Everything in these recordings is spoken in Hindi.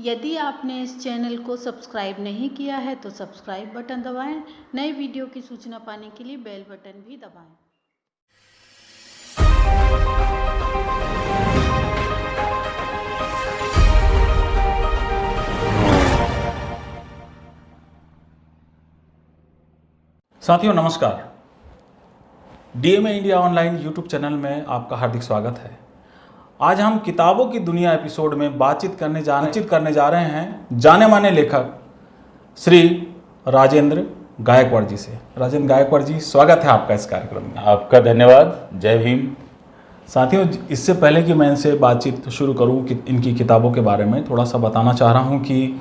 यदि आपने इस चैनल को सब्सक्राइब नहीं किया है तो सब्सक्राइब बटन दबाएं। नए वीडियो की सूचना पाने के लिए बेल बटन भी दबाएं। साथियों नमस्कार। DMA India online YouTube channel में आपका हार्दिक स्वागत है। आज हम किताबों की दुनिया एपिसोड में बातचीत करने जा रहे हैं जाने माने लेखक श्री राजेंद्र गायकवाड़ जी से। राजेंद्र गायकवाड़ जी, स्वागत है आपका इस कार्यक्रम में। आपका धन्यवाद। जय भीम। साथियों, इससे पहले कि मैं इनसे बातचीत शुरू करूं कि इनकी किताबों के बारे में थोड़ा सा बताना चाह रहा हूं कि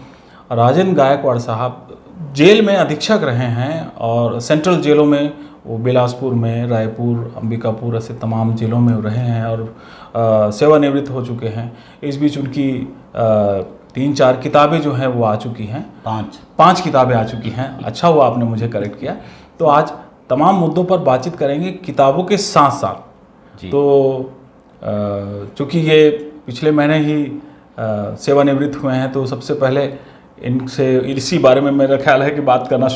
राजेंद्र गायकवाड़ साहब जेल में अधीक्षक रहे हैं और सेंट्रल जेलों में, वो बिलासपुर में, रायपुर, अंबिकापुर, ऐसे तमाम जेलों में रहे हैं और सेवानिवृत्त हो चुके हैं। इस बीच उनकी 3-4 किताबें जो हैं वो आ चुकी हैं। 5 किताबें आ चुकी हैं। अच्छा हुआ आपने मुझे करेक्ट किया। तो आज तमाम मुद्दों पर बातचीत करेंगे किताबों के साथ साथ। तो चूँकि ये पिछले महीने ही सेवानिवृत्त हुए हैं तो सबसे पहले इनसे इसी बारे में मेरा ख्याल है कि बात करना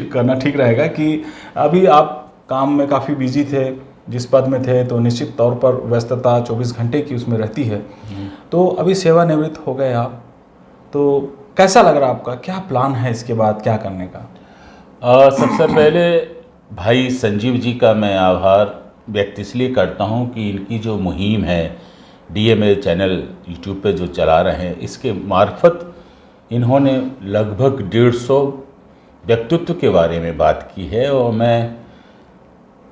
करना ठीक रहेगा कि अभी आप काम में काफ़ी बिजी थे, जिस पद में थे, तो निश्चित तौर पर व्यस्तता 24 घंटे की उसमें रहती है। तो अभी सेवानिवृत्त हो गए आप, तो कैसा लग रहा आपका? क्या प्लान है इसके बाद, क्या करने का? सबसे पहले भाई संजीव जी का मैं आभार व्यक्त इसलिए करता हूं कि इनकी जो मुहिम है डीएमए चैनल यूट्यूब पे जो चला रहे हैं, इसके मार्फत इन्होंने लगभग 150 व्यक्तित्व के बारे में बात की है और मैं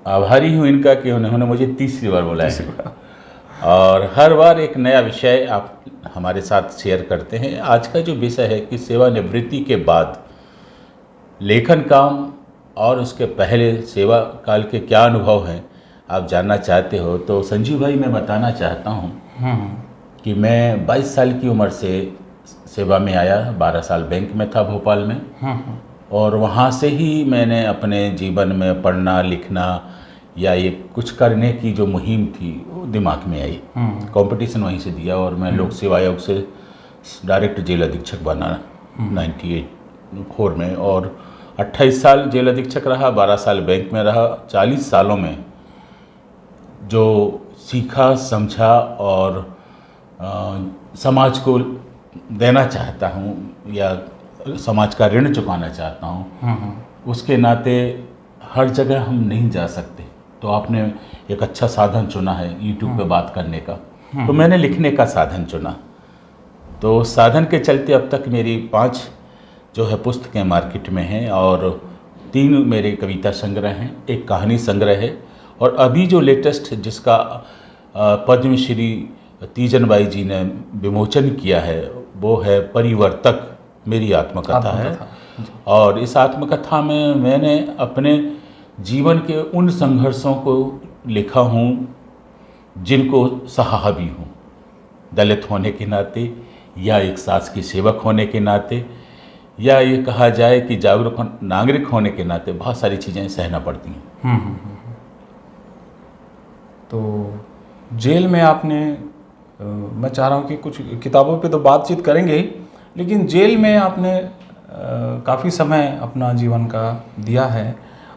आभारी हूँ इनका कि उन्होंने मुझे तीसरी बार बुलाया है और हर बार एक नया विषय आप हमारे साथ शेयर करते हैं। आज का जो विषय है कि सेवानिवृत्ति के बाद लेखन काम और उसके पहले सेवा काल के क्या अनुभव हैं आप जानना चाहते हो। तो संजीव भाई, मैं बताना चाहता हूँ कि मैं 22 साल की उम्र से सेवा में आया। 12 साल बैंक में था भोपाल में और वहाँ से ही मैंने अपने जीवन में पढ़ना लिखना या ये कुछ करने की जो मुहिम थी वो दिमाग में आई। कंपटीशन वहीं से दिया और मैं लोक सेवा आयोग से डायरेक्ट जेल अधीक्षक बना 94 में और 28 साल जेल अधीक्षक रहा, 12 साल बैंक में रहा। 40 सालों में जो सीखा समझा और समाज को देना चाहता हूँ या समाज का ऋण चुकाना चाहता हूँ, उसके नाते हर जगह हम नहीं जा सकते। तो आपने एक अच्छा साधन चुना है यूट्यूब पे बात करने का, तो मैंने लिखने का साधन चुना। तो साधन के चलते अब तक मेरी 5 जो है पुस्तकें मार्केट में हैं और 3 मेरे कविता संग्रह हैं, 1 कहानी संग्रह है और अभी जो लेटेस्ट जिसका पद्मश्री तीजनबाई जी ने विमोचन किया है वो है परिवर्तक, मेरी आत्मकथा है। और इस आत्मकथा में मैंने अपने जीवन के उन संघर्षों को लिखा हूँ जिनको सहा भी हूँ, दलित होने के नाते या एक सास की सेवक होने के नाते या ये कहा जाए कि जागरूक नागरिक होने के नाते बहुत सारी चीज़ें सहना पड़ती हैं। तो जेल में आपने मैं चाह रहा हूँ कि कुछ किताबों पे तो बातचीत करेंगे ही, लेकिन जेल में आपने काफ़ी समय अपना जीवन का दिया है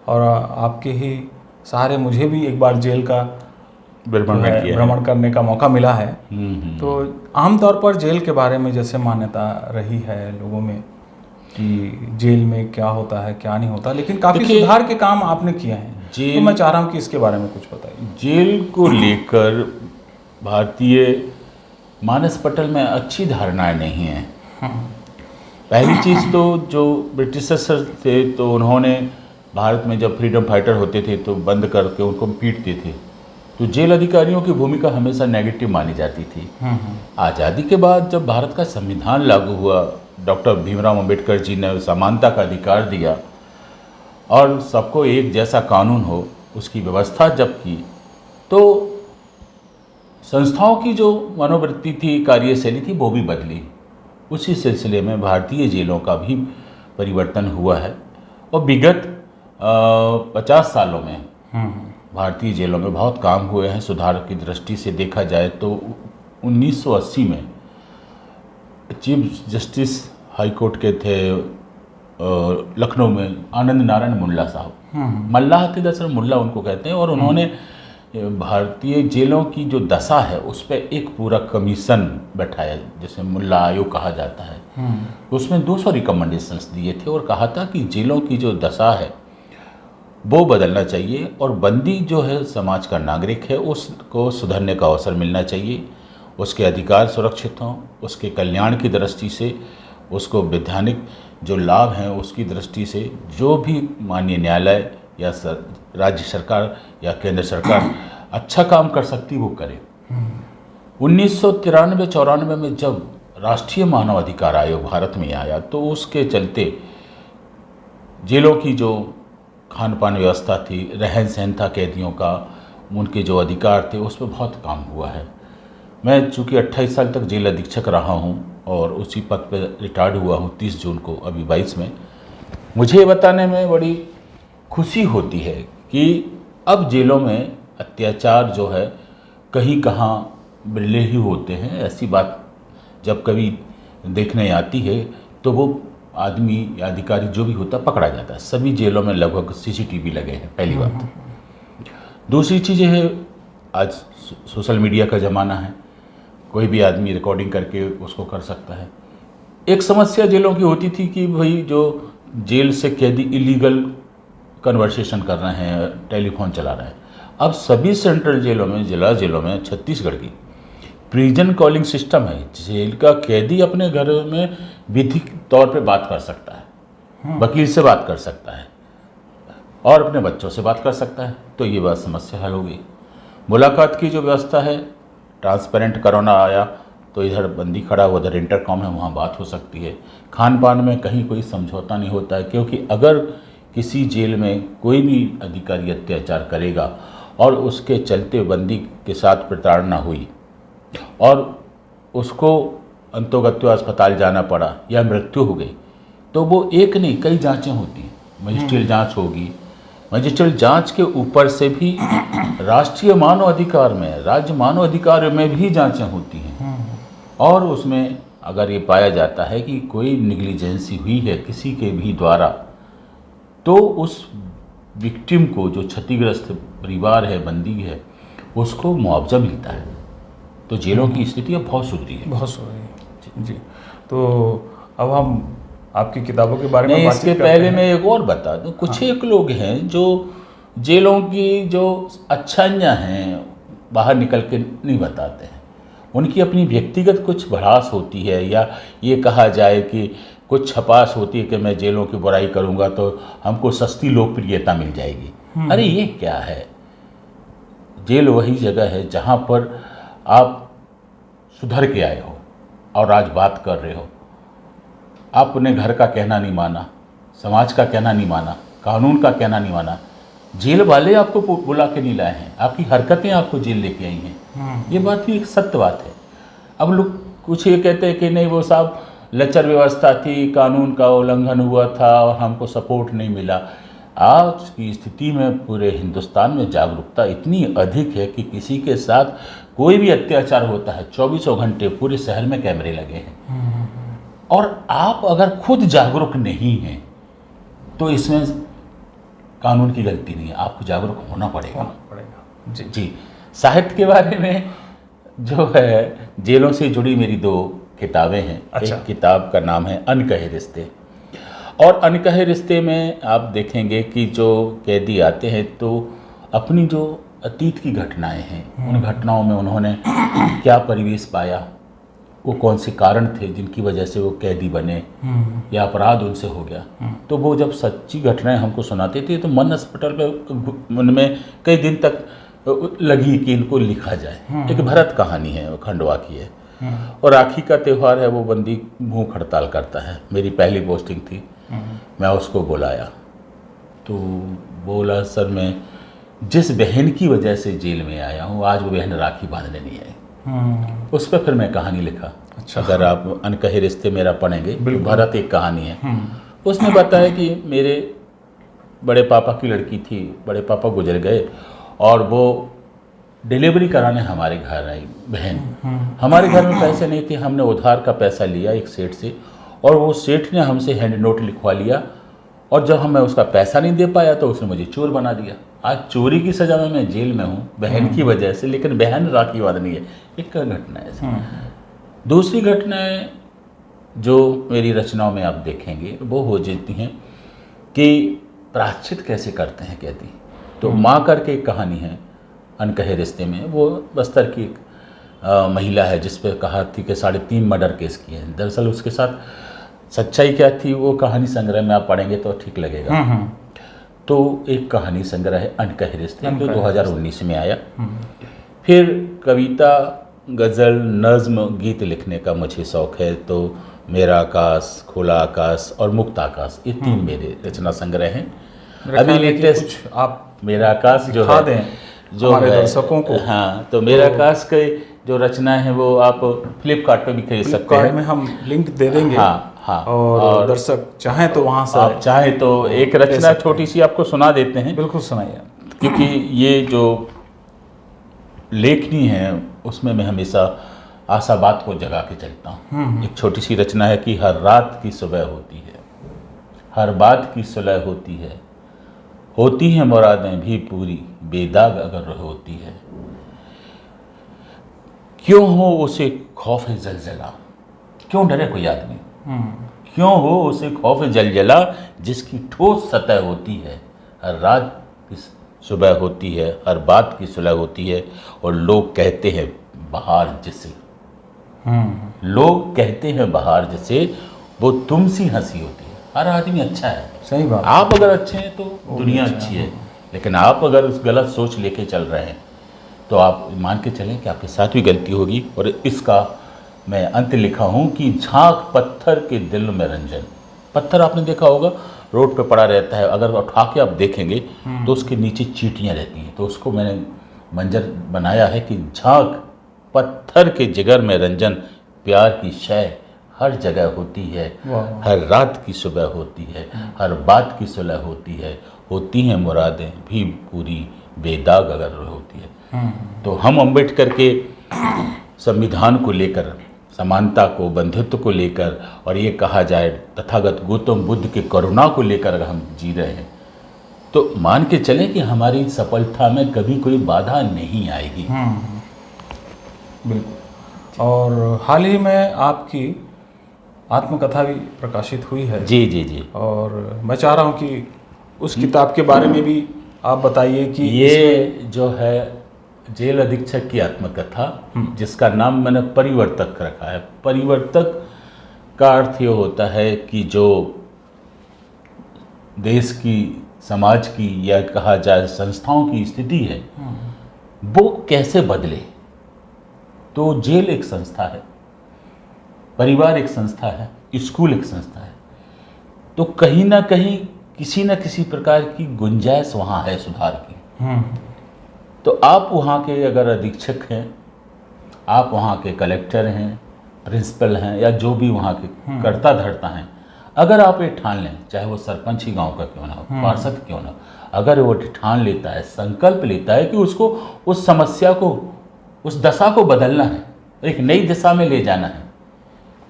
और आपके ही सहारे मुझे भी एक बार जेल का भ्रमण करने का मौका मिला है। तो आमतौर पर जेल के बारे में जैसे मान्यता रही है लोगों में कि जेल में क्या होता है क्या नहीं होता, लेकिन काफ़ी सुधार के काम आपने किए हैं। तो मैं चाह रहा हूँ कि इसके बारे में कुछ बताइए। जेल को लेकर भारतीय मानस पटल में अच्छी धारणाएं नहीं हैं। पहली चीज़ तो जो ब्रिटिशर्स थे तो उन्होंने भारत में जब फ्रीडम फाइटर होते थे तो बंद करके उनको पीटते थे, तो जेल अधिकारियों की भूमिका हमेशा नेगेटिव मानी जाती थी। आज़ादी के बाद जब भारत का संविधान लागू हुआ, डॉक्टर भीमराव अंबेडकर जी ने समानता का अधिकार दिया और सबको एक जैसा कानून हो उसकी व्यवस्था जब की, तो संस्थाओं की जो मनोवृत्ति थी, कार्यशैली थी, वो भी बदली। उसी सिलसिले में भारतीय जेलों का भी परिवर्तन हुआ है और विगत 50 सालों में भारतीय जेलों में बहुत काम हुए हैं। सुधार की दृष्टि से देखा जाए तो 1980 में चीफ जस्टिस हाई कोर्ट के थे लखनऊ में, आनंद नारायण मुल्ला साहब। मल्लाह थे, दरअसल मुल्ला उनको कहते हैं। और उन्होंने भारतीय जेलों की जो दशा है उस पर एक पूरा कमीशन बैठाया, जैसे मुल्ला आयोग कहा जाता है। उसमें 200 रिकमेंडेशंस दिए थे और कहा था कि जेलों की जो दशा है वो बदलना चाहिए और बंदी जो है समाज का नागरिक है, उसको सुधरने का अवसर मिलना चाहिए, उसके अधिकार सुरक्षित हों, उसके कल्याण की दृष्टि से, उसको वैधानिक जो लाभ हैं उसकी दृष्टि से जो भी माननीय न्यायालय या राज्य सरकार या केंद्र सरकार अच्छा काम कर सकती वो करे। 1993-94 में जब राष्ट्रीय मानव अधिकार आयोग भारत में आया तो उसके चलते जेलों की जो खान पान व्यवस्था थी, रहन सहन था कैदियों का, उनके जो अधिकार थे उस पर बहुत काम हुआ है। मैं चूँकि 28 साल तक जेल अधीक्षक रहा हूँ और उसी पद पर रिटायर्ड हुआ हूँ 30 जून को, अभी 22 में। मुझे ये बताने में बड़ी खुशी होती है कि अब जेलों में अत्याचार जो है कहीं कहाँ बिरले ही होते हैं। ऐसी बात जब कभी देखने आती है तो वो आदमी या अधिकारी जो भी होता पकड़ा जाता है। सभी जेलों में लगभग CCTV लगे हैं, पहली बात। दूसरी चीज़ है, आज सोशल मीडिया का ज़माना है, कोई भी आदमी रिकॉर्डिंग करके उसको कर सकता है। एक समस्या जेलों की होती थी कि भाई जो जेल से कैदी इलीगल कन्वर्सेशन कर रहे हैं, टेलीफोन चला रहे हैं। अब सभी सेंट्रल जेलों में, जिला जेलों में, छत्तीसगढ़ की प्रिजन कॉलिंग सिस्टम है। जेल का कैदी अपने घर में विधिक तौर पे बात कर सकता है, वकील से बात कर सकता है और अपने बच्चों से बात कर सकता है। तो ये बात समस्या हल हो गई। मुलाकात की जो व्यवस्था है, ट्रांसपेरेंट कोरोना आया तो इधर बंदी खड़ा, उधर इंटरकॉम है, वहाँ बात हो सकती है। खान पान में कहीं कोई समझौता नहीं होता है, क्योंकि अगर किसी जेल में कोई भी अधिकारी अत्याचार करेगा और उसके चलते बंदी के साथ प्रताड़ना हुई और उसको अंतोगत्वा अस्पताल जाना पड़ा या मृत्यु हो गई, तो वो एक नहीं कई जांचें होती हैं। मजिस्ट्रियल जांच होगी, मजिस्ट्रियल जांच के ऊपर से भी राष्ट्रीय मानव अधिकार में, राज्य मानव अधिकार में भी जांचें होती हैं। और उसमें अगर ये पाया जाता है कि कोई निग्लिजेंसी हुई है किसी के भी द्वारा, तो उस विक्टिम को, जो क्षतिग्रस्त परिवार है, बंदी है, उसको मुआवजा मिलता है। तो जेलों की स्थिति अब बहुत सुधरी है, बहुत सुधरी है। जी, तो अब हम आपकी किताबों के बारे में इसके पहले मैं एक और बता दूं। कुछ एक लोग हैं जो जेलों की जो अच्छाइयाँ हैं बाहर निकल के नहीं बताते हैं। उनकी अपनी व्यक्तिगत कुछ भड़ास होती है, या ये कहा जाए कि कुछ छपास होती है कि मैं जेलों की बुराई करूँगा तो हमको सस्ती लोकप्रियता मिल जाएगी। अरे ये क्या है? जेल वही जगह है जहाँ पर आप सुधर के आए हो और आज बात कर रहे हो। आपने घर का कहना नहीं माना, समाज का कहना नहीं माना, कानून का कहना नहीं माना, जेल वाले आपको बुला के नहीं लाए हैं, आपकी हरकतें आपको जेल लेके आई हैं। ये बात भी एक सत्य बात है। अब लोग कुछ ये कहते हैं कि नहीं वो साहब लचर व्यवस्था थी, कानून का उल्लंघन हुआ था और हमको सपोर्ट नहीं मिला। आज की स्थिति में पूरे हिंदुस्तान में जागरूकता इतनी अधिक है कि किसी के साथ कोई भी अत्याचार होता है 24 घंटे पूरे शहर में कैमरे लगे हैं। और आप अगर खुद जागरूक नहीं हैं तो इसमें कानून की गलती नहीं है, आपको जागरूक होना पड़ेगा। जी जी, साहित्य के बारे में जो है, जेलों से जुड़ी मेरी 2 किताबें हैं। अच्छा। एक किताब का नाम है अनकहे रिश्ते, और अनकहे रिश्ते में आप देखेंगे कि जो कैदी आते हैं तो अपनी जो अतीत की घटनाएं हैं, उन घटनाओं में उन्होंने क्या परिवेश पाया, वो कौन से कारण थे जिनकी वजह से वो कैदी बने या अपराध उनसे हो गया। तो वो जब सच्ची घटनाएं हमको सुनाते थे तो मन अस्पताल पे मन में कई दिन तक लगी कि इनको लिखा जाए। एक भरत कहानी है, वो खंडवा की है। और राखी का त्यौहार है, वो बंदी भूख हड़ताल करता है। मेरी पहली पोस्टिंग थी, मैं उसको बुलाया तो बोला सर मैं जिस बहन की वजह से जेल में आया हूँ आज वो बहन राखी बांधने नहीं आई। उस पर फिर मैं कहानी लिखा। अच्छा। अगर आप अनकहे रिश्ते मेरा पढ़ेंगे, भरत एक कहानी है। उसने बताया कि मेरे बड़े पापा की लड़की थी, बड़े पापा गुजर गए और वो डिलीवरी कराने हमारे घर आई बहन। हमारे घर में पैसे नहीं थे, हमने उधार का पैसा लिया एक सेठ से, और वो सेठ ने हमसे हैंड नोट लिखवा लिया, और जब मैं उसका पैसा नहीं दे पाया तो उसने मुझे चोर बना दिया। आज चोरी की सज़ा में मैं जेल में हूँ बहन की वजह से, लेकिन बहन राखी वादनी है। एक घटना है। दूसरी घटनाएं जो मेरी रचनाओं में आप देखेंगे वो हो जाती हैं कि प्रायश्चित कैसे करते हैं कहती। तो माँ करके एक कहानी है अनकहे रिश्ते में। वो बस्तर की एक महिला है जिस पर कहा थी कि 3.5 मर्डर केस किए हैं। दरअसल उसके साथ सच्चाई क्या थी वो कहानी संग्रह में आप पढ़ेंगे तो ठीक लगेगा। तो एक कहानी संग्रह है अनकहे रिश्ते जो 2019 में आया। फिर कविता, गज़ल, नज़्म, गीत लिखने का मुझे शौक़ है, तो मेरा आकाश, खुला आकाश और मुक्त आकाश, ये 3 मेरे रचना संग्रह हैं। अभी लेटेस्ट आप मेरा आकाश जो है जो हमारे दर्शकों को, हाँ, तो मेरा आकाश के जो रचना है वो आप फ्लिपकार्ट पे भी खरीद सकते हैं। में हम लिंक दे देंगे। हाँ, और दर्शक चाहें तो वहाँ से आप चाहें तो एक रचना छोटी सी आपको सुना देते हैं। बिल्कुल सुनाइए। क्योंकि ये जो लेखनी है उसमें मैं हमेशा आशावाद को जगा के चलता हूँ। एक छोटी सी रचना है कि हर रात की सुबह होती है, हर बात की सुलह होती है मुरादें भी पूरी, बेदाग अगर होती है। क्यों हो उसे खौफ जलजला, क्यों डरे कोई आदमी, क्यों हो उसे खौफ जलजला, जिसकी ठोस सतह होती है। हर रात की सुबह होती है, हर बात की सुलह होती है, और लोग कहते हैं बहार जिसे, लोग कहते हैं बहार जिसे, वो तुमसी हंसी होती है। हर आदमी अच्छा है, सही बात। आप अगर अच्छे हैं तो दुनिया अच्छी है, लेकिन आप अगर उस गलत सोच लेके चल रहे हैं तो आप मान के चलें कि आपके साथ भी गलती होगी। और इसका मैं अंत लिखा हूँ कि झांक पत्थर के दिल में रंजन। पत्थर आपने देखा होगा रोड पे पड़ा रहता है, अगर उठा के आप देखेंगे तो उसके नीचे चींटियाँ रहती हैं। तो उसको मैंने मंजर बनाया है कि झांक पत्थर के जिगर में रंजन, प्यार की शय हर जगह होती है, हर रात की सुबह होती है, हर बात की सुलह होती हैं मुरादें भी पूरी, बेदाग अगर होती है। तो हम अम्बेडकर के संविधान को लेकर, समानता को, बंधुत्व को लेकर, और ये कहा जाए तथागत गौतम बुद्ध के करुणा को लेकर अगर हम जी रहे हैं तो मान के चलें कि हमारी सफलता में कभी कोई बाधा नहीं आएगी। बिल्कुल। और हाल ही में आपकी आत्मकथा भी प्रकाशित हुई है। जी जी जी। और मैं चाह रहा हूँ कि उस किताब के बारे में भी आप बताइए कि ये जो है जेल अधीक्षक की आत्मकथा, जिसका नाम मैंने परिवर्तक रखा है। परिवर्तक का अर्थ ये होता है कि जो देश की, समाज की, या कहा जाए संस्थाओं की स्थिति है वो कैसे बदले। तो जेल एक संस्था है, परिवार एक संस्था है, स्कूल एक संस्था है, तो कहीं ना कहीं किसी न किसी प्रकार की गुंजाइश वहाँ है सुधार की। तो आप वहाँ के अगर अधीक्षक हैं, आप वहाँ के कलेक्टर हैं, प्रिंसिपल हैं, या जो भी वहाँ के कर्ता धर्ता हैं, अगर आप ये ठान लें, चाहे वो सरपंच ही गांव का क्यों ना हो, पार्षद क्यों ना हो, अगर वो ठान लेता है, संकल्प लेता है कि उसको उस समस्या को, उस दशा को बदलना है, एक नई दिशा में ले जाना है,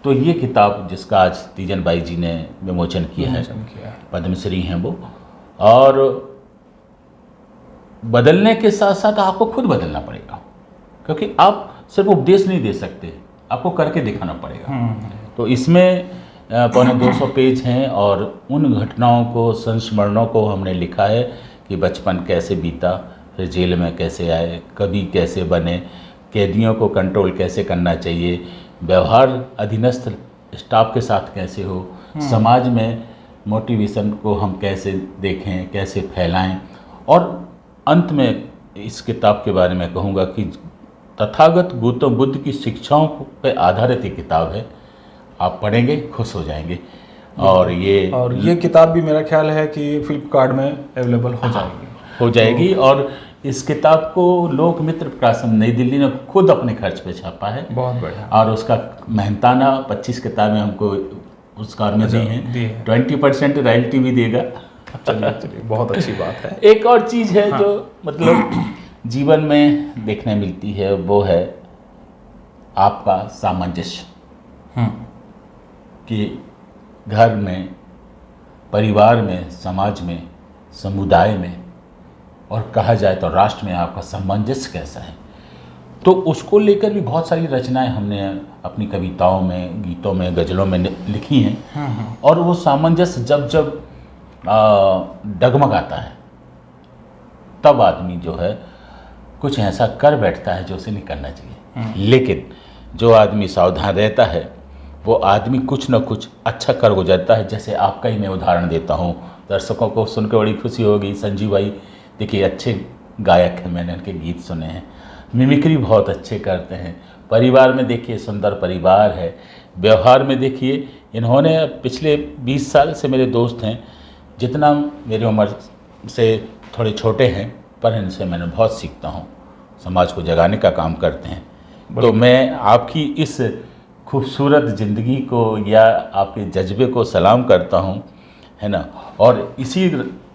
तो ये किताब जिसका आज तीजन बाई जी ने विमोचन किया है, पद्मश्री हैं वो, और बदलने के साथ साथ आपको खुद बदलना पड़ेगा, क्योंकि आप सिर्फ उपदेश नहीं दे सकते, आपको करके दिखाना पड़ेगा। तो इसमें 250 पेज हैं, और उन घटनाओं को, संस्मरणों को हमने लिखा है कि बचपन कैसे बीता, फिर जेल में कैसे आए, कभी कैसे बने, कैदियों को कंट्रोल कैसे करना चाहिए, व्यवहार अधीनस्थ स्टाफ के साथ कैसे हो, समाज में मोटिवेशन को हम कैसे देखें, कैसे फैलाएं। और अंत में इस किताब के बारे में कहूँगा कि तथागत गौतम बुद्ध की शिक्षाओं पर आधारित एक किताब है, आप पढ़ेंगे खुश हो जाएंगे। और ये किताब भी मेरा ख्याल है कि फ्लिपकार्ट में अवेलेबल हो जाएगी। और इस किताब को लोक मित्र प्रकाशन नई दिल्ली ने खुद अपने खर्च पे छापा है। बहुत बढ़िया। और उसका मेहनताना 25 किताबें हमको पुरस्कार में दी हैं, 20% रॉयल्टी भी देगा। चलिए बहुत अच्छी बात है। एक और चीज़ है जो मतलब जीवन में देखने मिलती है वो है आपका सामंजस्य, कि घर में, परिवार में, समाज में, समुदाय में और कहा जाए तो राष्ट्र में आपका सामंजस्य कैसा है। तो उसको लेकर भी बहुत सारी रचनाएं हमने अपनी कविताओं में, गीतों में, गज़लों में लिखी हैं। और वो सामंजस्य जब जब डगमगाता है तब आदमी जो है कुछ ऐसा कर बैठता है जो उसे नहीं करना चाहिए। लेकिन जो आदमी सावधान रहता है वो आदमी कुछ न कुछ अच्छा कर गुजरता है। जैसे आपका ही मैं उदाहरण देता हूँ, दर्शकों को सुनकर बड़ी खुशी होगी। संजीव भाई देखिए अच्छे गायक हैं, मैंने उनके गीत सुने हैं, मिमिक्री बहुत अच्छे करते हैं। परिवार में देखिए सुंदर परिवार है। व्यवहार में देखिए इन्होंने पिछले 20 साल से मेरे दोस्त हैं, जितना मेरी उम्र से थोड़े छोटे हैं, पर इनसे मैंने बहुत सीखता हूँ। समाज को जगाने का काम करते हैं। तो मैं आपकी इस खूबसूरत ज़िंदगी को या आपके जज्बे को सलाम करता हूँ, है ना। और इसी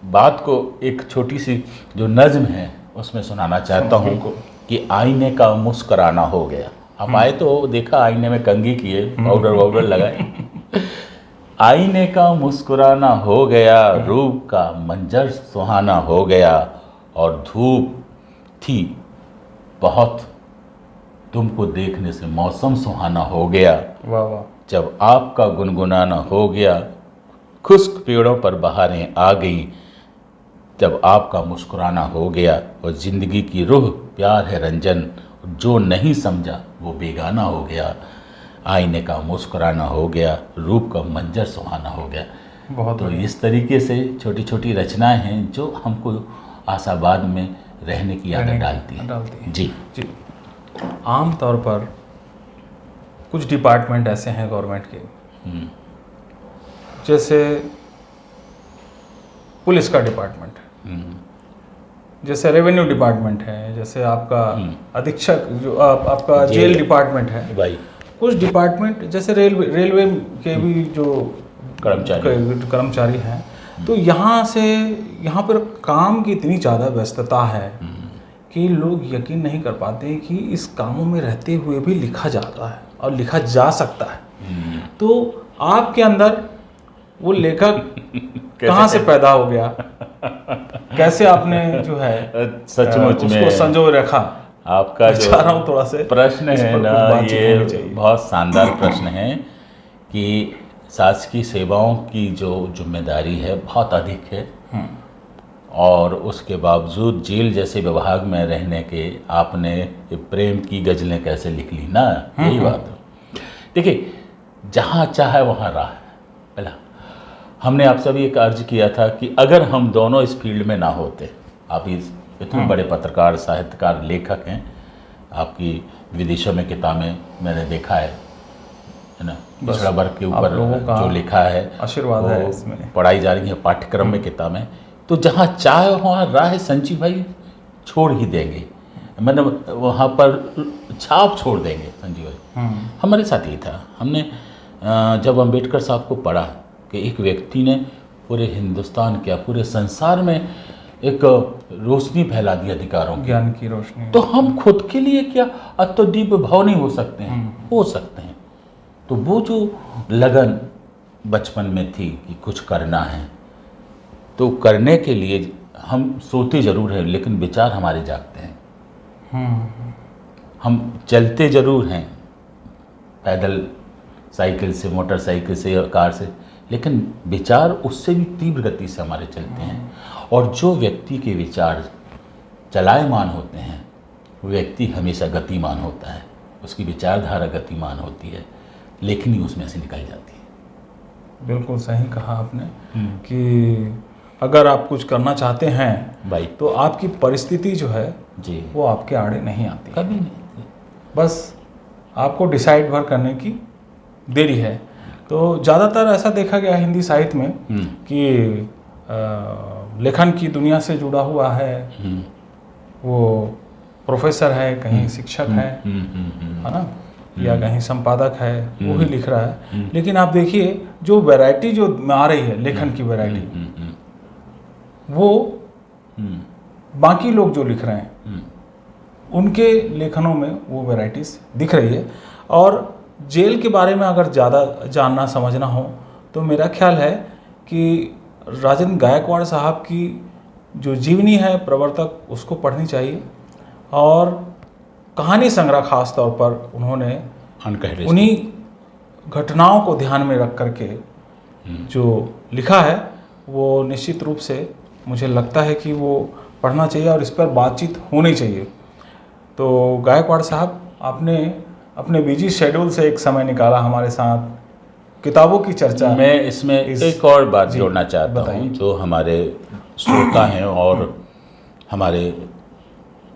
बात को एक छोटी सी जो नज़्म है उसमें सुनाना चाहता हूँ कि आईने का मुस्कुराना हो गया। आप आए तो देखा आईने में कंघी किए, पाउडर वाउडर लगाए। आईने का मुस्कुराना हो गया, रूप का मंजर सुहाना हो गया, और धूप थी बहुत, तुमको देखने से मौसम सुहाना हो गया। वाह वाह। जब आपका गुनगुनाना हो गया, खुश्क पेड़ों पर बहारें आ गई। जब आपका मुस्कुराना हो गया, और ज़िंदगी की रूह प्यार है रंजन, जो नहीं समझा वो बेगाना हो गया। आईने का मुस्कुराना हो गया, रूप का मंजर सुहाना हो गया। बहुत तो इस तरीके से छोटी छोटी रचनाएं हैं जो हमको आशावाद में रहने की आदत डालती हैं। जी जी। आम तौर पर कुछ डिपार्टमेंट ऐसे हैं गवर्नमेंट के, जैसे पुलिस का डिपार्टमेंट है, जैसे रेवेन्यू डिपार्टमेंट है, जैसे आपका अधीक्षक जो आपका जेल डिपार्टमेंट है भाई। कुछ डिपार्टमेंट जैसे रेलवे के भी जो कर्मचारी हैं, तो यहाँ पर काम की इतनी ज़्यादा व्यस्तता है कि लोग यकीन नहीं कर पाते कि इस कामों में रहते हुए भी लिखा जाता है और लिखा जा सकता है। तो आपके अंदर वो लेखक कहाँ से पैदा हो गया, कैसे आपने जो है सचमुच में उसको संजो रखा? आपका जो थोड़ा से प्रश्न है ना, ये बहुत शानदार प्रश्न है कि शासकीय सेवाओं की जो जिम्मेदारी है बहुत अधिक है, और उसके बावजूद जेल जैसे विभाग में रहने के आपने प्रेम की गज़लें कैसे लिख ली ना, यही बात है। देखिए जहाँ चाहे वहाँ राह है। पहला हमने आपसे भी एक अर्ज किया था कि अगर हम दोनों इस फील्ड में ना होते, आप इतने बड़े पत्रकार, साहित्यकार, लेखक हैं, आपकी विदेशों में किताबें मैंने देखा है ना, पिछड़ा वर्ग के ऊपर जो लिखा है, आशीर्वाद है इसमें, पढ़ाई जा रही है पाठ्यक्रम में किताबें, तो जहाँ चाहे वहाँ राह संजीव भाई छोड़ ही देंगे, मतलब वहाँ पर छाप छोड़ देंगे संजीव भाई। हमारे साथ ही था, हमने जब अम्बेडकर साहब को पढ़ा कि एक व्यक्ति ने पूरे हिंदुस्तान क्या पूरे संसार में एक रोशनी फैला दी अधिकारों की, ज्ञान की रोशनी, तो हम खुद के लिए क्या अत्यदीप भाव नहीं हो सकते हैं? हो सकते हैं। तो वो जो लगन बचपन में थी कि कुछ करना है, तो करने के लिए हम सोते ज़रूर हैं लेकिन विचार हमारे जागते हैं। हम चलते ज़रूर हैं, पैदल, साइकिल से, मोटरसाइकिल से, कार से, लेकिन विचार उससे भी तीव्र गति से हमारे चलते हैं। और जो व्यक्ति के विचार चलायमान होते हैं वो व्यक्ति हमेशा गतिमान होता है, उसकी विचारधारा गतिमान होती है, लेखनी उसमें से निकल जाती है। बिल्कुल सही कहा आपने कि अगर आप कुछ करना चाहते हैं भाई तो आपकी परिस्थिति जो है जी वो आपके आड़े नहीं आती, कभी नहीं, बस आपको डिसाइड भर करने की देरी है। तो ज़्यादातर ऐसा देखा गया हिंदी साहित्य में कि लेखन की दुनिया से जुड़ा हुआ है, वो प्रोफेसर है, कहीं शिक्षक है ना, या कहीं संपादक है, वो ही लिख रहा है। लेकिन आप देखिए जो वैरायटी जो आ रही है, लेखन की वैरायटी, वो बाकी लोग जो लिख रहे हैं उनके लेखनों में वो वैरायटीज़ दिख रही है। और जेल के बारे में अगर ज़्यादा जानना समझना हो तो मेरा ख्याल है कि राजेंद्र गायकवाड़ साहब की जो जीवनी है प्रवर्तक उसको पढ़नी चाहिए, और कहानी संग्रह खास तौर पर उन्होंने उन्हीं घटनाओं को ध्यान में रख करके जो लिखा है वो निश्चित रूप से मुझे लगता है कि वो पढ़ना चाहिए और इस पर बातचीत होनी चाहिए। तो गायकवाड़ साहब, आपने अपने बिजी शेड्यूल से एक समय निकाला हमारे साथ किताबों की चर्चा। मैं इसमें एक और बात जोड़ना चाहता हूँ, जो हमारे श्रोता हैं और हमारे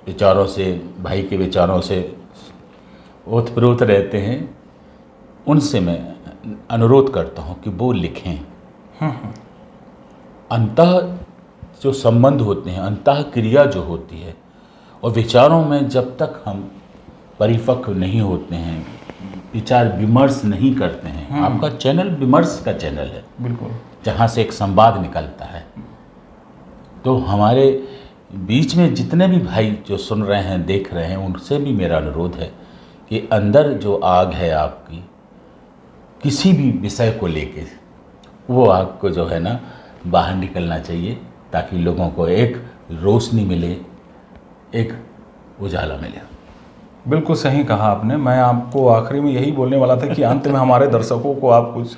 विचारों से, भाई के विचारों से ओतप्रोत रहते हैं, उनसे मैं अनुरोध करता हूँ कि वो लिखें। अंतः जो संबंध होते हैं, अंतः क्रिया जो होती है, और विचारों में जब तक हम परिपक्व नहीं होते हैं, विचार विमर्श नहीं करते हैं। आपका चैनल विमर्श का चैनल है, बिल्कुल, जहाँ से एक संवाद निकलता है। तो हमारे बीच में जितने भी भाई जो सुन रहे हैं, देख रहे हैं, उनसे भी मेरा अनुरोध है कि अंदर जो आग है आपकी, किसी भी विषय को लेके, वो आग को जो है ना बाहर निकलना चाहिए, ताकि लोगों को एक रोशनी मिले, एक उजाला मिले। बिल्कुल सही कहा आपने। मैं आपको आखिरी में यही बोलने वाला था कि अंत में हमारे दर्शकों को आप कुछ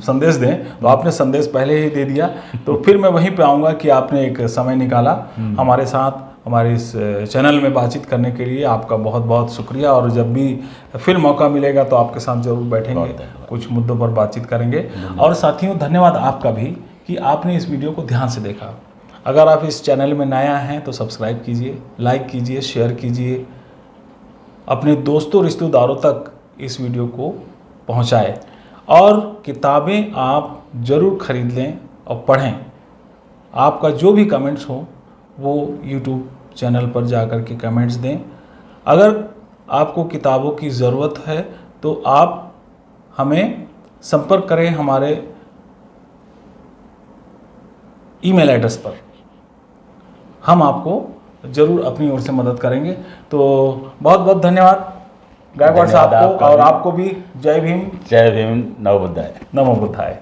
संदेश दें, तो आपने संदेश पहले ही दे दिया। तो फिर मैं वहीं पे आऊँगा कि आपने एक समय निकाला हमारे साथ, हमारे इस चैनल में बातचीत करने के लिए। आपका बहुत बहुत शुक्रिया, और जब भी फिर मौका मिलेगा तो आपके साथ जरूर बैठेंगे, कुछ मुद्दों पर बातचीत करेंगे। और साथियों, धन्यवाद आपका भी कि आपने इस वीडियो को ध्यान से देखा। अगर आप इस चैनल में नया हैं तो सब्सक्राइब कीजिए, लाइक कीजिए, शेयर कीजिए, अपने दोस्तों रिश्तेदारों तक इस वीडियो को पहुंचाएं, और किताबें आप ज़रूर खरीद लें और पढ़ें। आपका जो भी कमेंट्स हो वो यूट्यूब चैनल पर जाकर के कमेंट्स दें। अगर आपको किताबों की ज़रूरत है तो आप हमें संपर्क करें हमारे ईमेल एड्रेस पर, हम आपको ज़रूर अपनी ओर से मदद करेंगे। तो बहुत बहुत धन्यवाद गायकवाड़ साहब को, और आपको भी जय भीम। जय भीम, नमो बुद्धाय। नमो बुद्धाय।